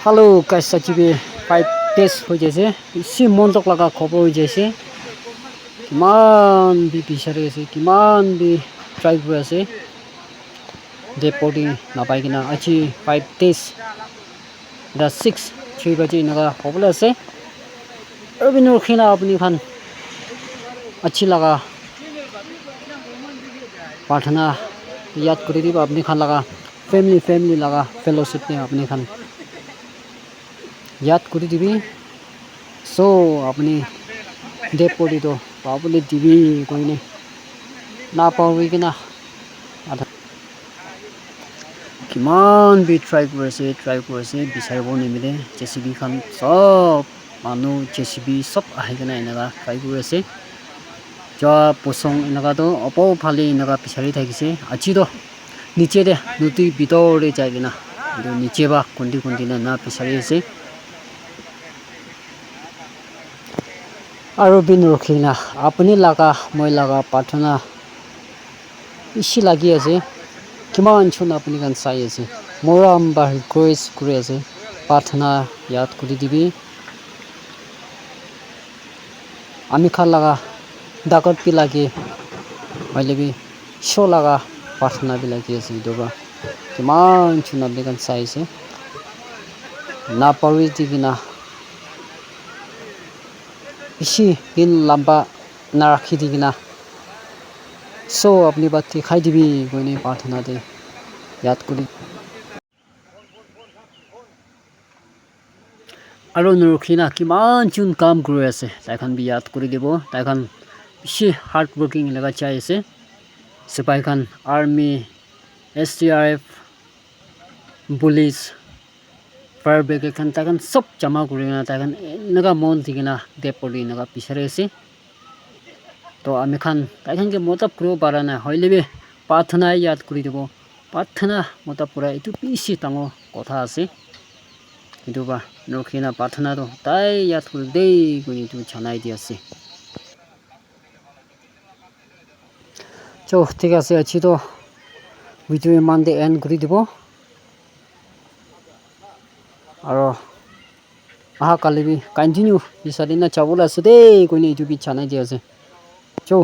Hello guys, achieve 5 days हो जैसे इसी मंतक लगा खबर हो जैसे किमान भी पिछड़े से किमान भी ट्राई कर से डेपोटी ना पाई कि ना अच्छी 5 days द 6 बजे नगा खबर से अभी नौखिना अपनी खान अच्छी लगा प्रार्थना याद करी थी अपनी खान लगा फैमिली लगा फेलोशिप ने अपनी खान याद करी थी भी सो अपनी डेपोटी तो पावले टीवी कोई नहीं ना पाओगे कि ना किमान भी ट्राई कर से बिचारबो नहीं मिले जेसीबी खान सब मानु जेसीबी सब आएगा ना इनका ट्राई कर से जब पोसंग इनका तो अपो फाली इनका पिछाड़ी था किसे अच्छी तो नीचे दे नदी बितोरे जाएगी ना तो नीचे बा कुंडी ना पिछाड़ी से और बिन रखी ना अपनी लगा मैं लगा प्रार्थना इसी लगी ऐसे किमान छुन अपनी कान साई ऐसे मोराम बार ग्रेस करे ऐसे प्रार्थना याद करी दिबी आमी खा लगा दाकत भी लगे मैले भी शो लगा प्रार्थना भी लगी ऐसे दोबा किमान छुन अपनी कान साई ऐसे ना पड़ी दिबी ना इसी दिन लंबा ना रखी दिबी ना सो अपनी बात दिखाई दिबी कोई नहीं प्रार्थना दे याद करी আৰু নৰখিনা কিমান চুন কাম কৰি আছে তাইখন বি ইয়াদ কৰি দিব তাইখন বেছি হাৰ্ড वर्किंग লগা চাই আছে সিপাহীখন army SDRF police fire brigade খান তাইখন সব জমা কৰি না তাইখন এনেকা মন দিকিনা দেপৰি এনেকা পিছাৰে আছে তো আমি খান তাইখনকে মতলব কৰিব পাৰা নাই হইলেবে প্ৰাৰ্থনা ইয়াদ কৰি দিব প্ৰাৰ্থনা মতলব পুৰা এইটো বেছি ডাঙৰ কথা আছে itu ba নৰখিনা প্ৰাৰ্থনা তো তাই ইয়াত কৰি দেই কোনি তো জনাই দি আছে চো ঠিক আছে আজি তো ভিডিও ইমান দে এন্ড কৰি দিব আৰু আহা কালি বি কন্টিনিউ বিচাৰি না চাবলৈ আছে দেই কোনি তো বি জনাই দি আছে চো